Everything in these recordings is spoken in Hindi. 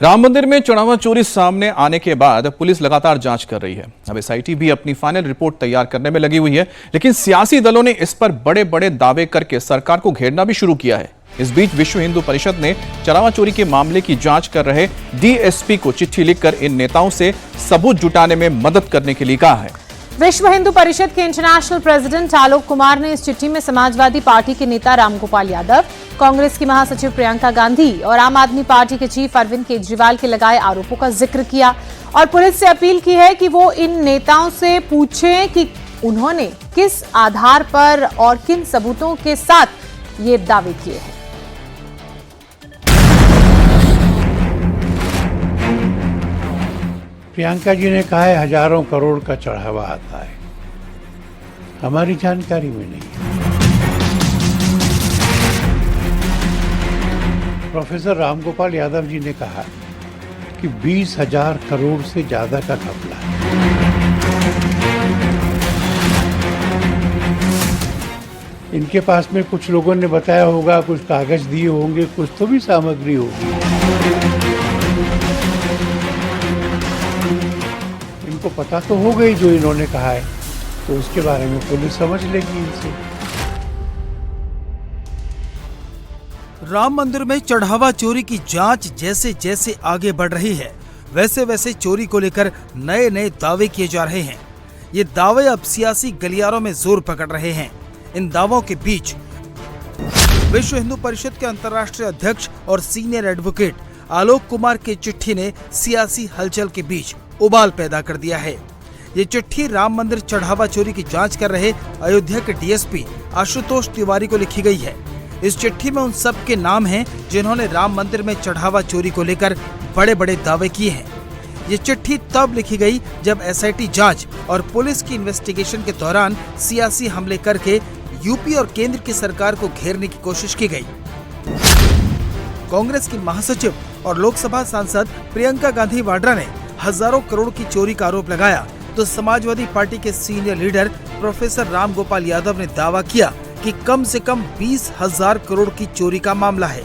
राम मंदिर में चढ़ावा चोरी सामने आने के बाद पुलिस लगातार जांच कर रही है। अब एसआईटी भी अपनी फाइनल रिपोर्ट तैयार करने में लगी हुई है, लेकिन सियासी दलों ने इस पर बड़े बड़े दावे करके सरकार को घेरना भी शुरू किया है। इस बीच विश्व हिंदू परिषद ने चढ़ावा चोरी के मामले की जांच कर रहे डीएसपी को चिट्ठी लिखकर इन नेताओं से सबूत जुटाने में मदद करने के लिए कहा है। विश्व हिंदू परिषद के इंटरनेशनल प्रेसिडेंट आलोक कुमार ने इस चिट्ठी में समाजवादी पार्टी के नेता रामगोपाल यादव, कांग्रेस की महासचिव प्रियंका गांधी और आम आदमी पार्टी के चीफ अरविंद केजरीवाल के लगाए आरोपों का जिक्र किया और पुलिस से अपील की है कि वो इन नेताओं से पूछें कि उन्होंने किस आधार पर और किन सबूतों के साथ ये दावे किए हैं। प्रियंका जी ने कहा है हजारों करोड़ का चढ़ावा आता है, हमारी जानकारी में नहीं है। प्रोफेसर रामगोपाल यादव जी ने कहा कि 20,000 करोड़ से ज्यादा का घपला है। इनके पास में कुछ लोगों ने बताया होगा, कुछ कागज दिए होंगे, कुछ तो भी सामग्री होगी। इनको पता तो हो गई जो इन्होंने कहा है, तो उसके बारे में पुलिस समझ लेगी इनसे। राम मंदिर में चढ़ावा चोरी की जांच जैसे जैसे आगे बढ़ रही है, वैसे वैसे चोरी को लेकर नए नए दावे किए जा रहे हैं। ये दावे अब सियासी गलियारों में जोर पकड़ रहे हैं। इन दावों के बीच विश्व हिंदू परिषद के अंतर्राष्ट्रीय अध्यक्ष और सीनियर एडवोकेट आलोक कुमार की चिट्ठी ने सियासी हलचल के बीच उबाल पैदा कर दिया है। ये चिट्ठी राम मंदिर चढ़ावा चोरी की जांच कर रहे अयोध्या के डीएसपी आशुतोष तिवारी को लिखी गई है। इस चिट्ठी में उन सब के नाम हैं जिन्होंने राम मंदिर में चढ़ावा चोरी को लेकर बड़े बड़े दावे किए हैं। ये चिट्ठी तब लिखी गई जब एसआईटी जांच और पुलिस की इन्वेस्टिगेशन के दौरान सियासी हमले करके यूपी और केंद्र की सरकार को घेरने की कोशिश की गई। कांग्रेस की महासचिव और लोकसभा सांसद प्रियंका गांधी वाड्रा ने हजारों करोड़ की चोरी का आरोप लगाया, तो समाजवादी पार्टी के senior leader professor Ramgopal Yadav ने दावा किया कि कम से कम 20,000 करोड़ की चोरी का मामला है।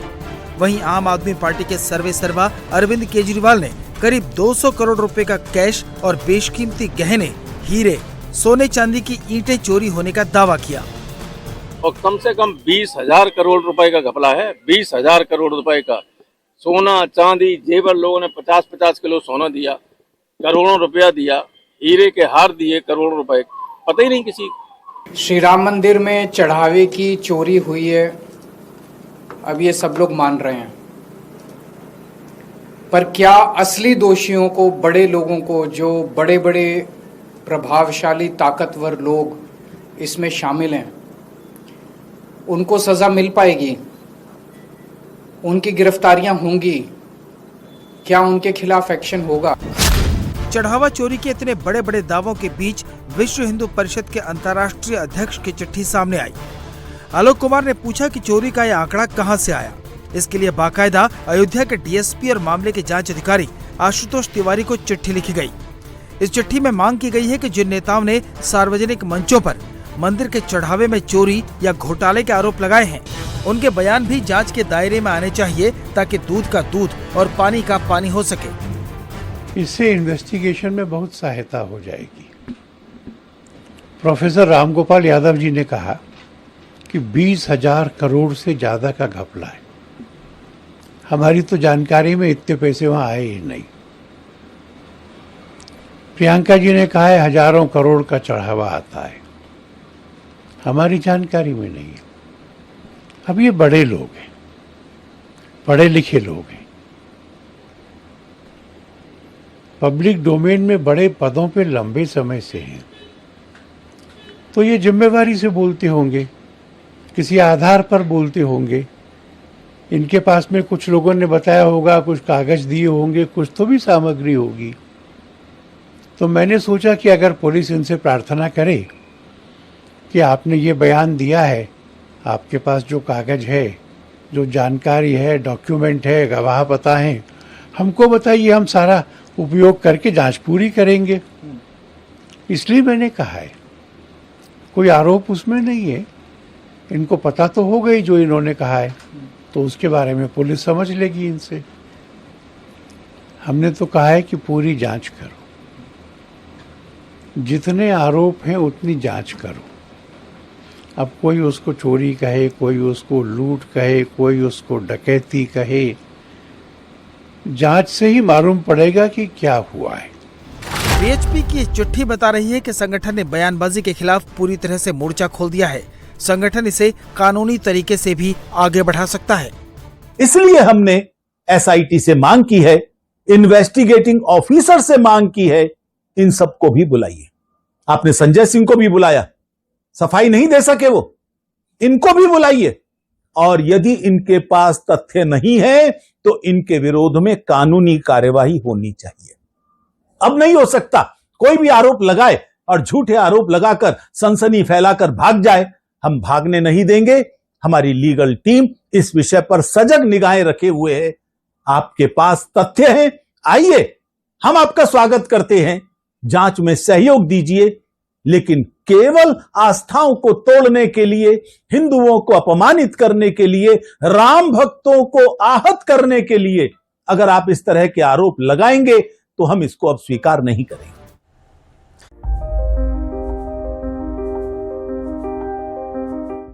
वहीं आम आदमी पार्टी के सर्वेसर्वा अरविंद केजरीवाल ने करीब 200 करोड़ रुपए का कैश और बेशकीमती गहने, हीरे, सोने चांदी की ईंटें चोरी होने का दावा किया। और कम से कम 20,000 करोड़ रुपए का घपला है। 20,000 करोड़ रुपए का सोना चांदी जेवर, लोगों ने 50-50 किलो सोना दिया, करोड़ों रुपया दिया, हीरे के हार दिए करोड़ों रुपए, पता ही नहीं किसी। श्री राम मंदिर में चढ़ावे की चोरी हुई है, अब ये सब लोग मान रहे हैं, पर क्या असली दोषियों को, बड़े लोगों को, जो बड़े बड़े प्रभावशाली ताकतवर लोग इसमें शामिल हैं, उनको सजा मिल पाएगी? उनकी गिरफ्तारियां होंगी? क्या उनके खिलाफ एक्शन होगा? चढ़ावा चोरी के इतने बड़े बड़े दावों के बीच विश्व हिंदू परिषद के अंतर्राष्ट्रीय अध्यक्ष की चिट्ठी सामने आई। आलोक कुमार ने पूछा कि चोरी का यह आंकड़ा कहां से आया। इसके लिए बाकायदा अयोध्या के डीएसपी और मामले के जांच अधिकारी आशुतोष तिवारी को चिट्ठी लिखी गई। इस चिट्ठी में मांग की गई है कि जिन नेताओं ने सार्वजनिक मंचों पर मंदिर के चढ़ावे में चोरी या घोटाले के आरोप लगाए हैं, उनके बयान भी जांच के दायरे में आने चाहिए, ताकि दूध का दूध और पानी का पानी हो सके। इससे इन्वेस्टिगेशन में बहुत सहायता हो जाएगी। प्रोफेसर रामगोपाल यादव जी ने कहा कि 20,000 करोड़ से ज्यादा का घपला है, हमारी तो जानकारी में इतने पैसे वहां आए ही नहीं। प्रियंका जी ने कहा है हजारों करोड़ का चढ़ावा आता है, हमारी जानकारी में नहीं है। अब ये बड़े लोग हैं, पढ़े लिखे लोग हैं, पब्लिक डोमेन में बड़े पदों पे लंबे समय से हैं, तो ये जिम्मेवारी से बोलते होंगे, किसी आधार पर बोलते होंगे। इनके पास में कुछ लोगों ने बताया होगा, कुछ कागज दिए होंगे, कुछ तो भी सामग्री होगी। तो मैंने सोचा कि अगर पुलिस इनसे प्रार्थना करे कि आपने ये बयान दिया है, आपके पास जो कागज है, जो जानकारी है, डॉक्यूमेंट है, गवाह पता है, हमको बताइए, हम सारा उपयोग करके जांच पूरी करेंगे। इसलिए मैंने कहा है, कोई आरोप उसमें नहीं है। इनको पता तो हो गई जो इन्होंने कहा है, तो उसके बारे में पुलिस समझ लेगी इनसे। हमने तो कहा है कि पूरी जांच करो, जितने आरोप हैं उतनी जांच करो। अब कोई उसको चोरी कहे, कोई उसको लूट कहे, कोई उसको डकैती कहे, जांच से ही मालूम पड़ेगा कि क्या हुआ है। बीएचपी की चिट्ठी बता रही है कि संगठन ने बयानबाजी के खिलाफ पूरी तरह से मोर्चा खोल दिया है। संगठन इसे कानूनी तरीके से भी आगे बढ़ा सकता है। इसलिए हमने एसआईटी से मांग की है, इन्वेस्टिगेटिंग ऑफिसर से मांग की है, इन सबको भी बुलाइए। आपने संजय सिंह को भी बुलाया, सफाई नहीं दे सके वो, इनको भी बुलाइए। और यदि इनके पास तथ्य नहीं है तो इनके विरोध में कानूनी कार्यवाही होनी चाहिए। अब नहीं हो सकता कोई भी आरोप लगाए और झूठे आरोप लगाकर सनसनी फैलाकर भाग जाए। हम भागने नहीं देंगे। हमारी लीगल टीम इस विषय पर सजग निगाहें रखे हुए है। आपके पास तथ्य हैं, आइए, हम आपका स्वागत करते हैं। जांच में सहयोग दीजिए, लेकिन केवल आस्थाओं को तोड़ने के लिए, हिंदुओं को अपमानित करने के लिए, राम भक्तों को आहत करने के लिए अगर आप इस तरह के आरोप लगाएंगे तो हम इसको अब स्वीकार नहीं करेंगे।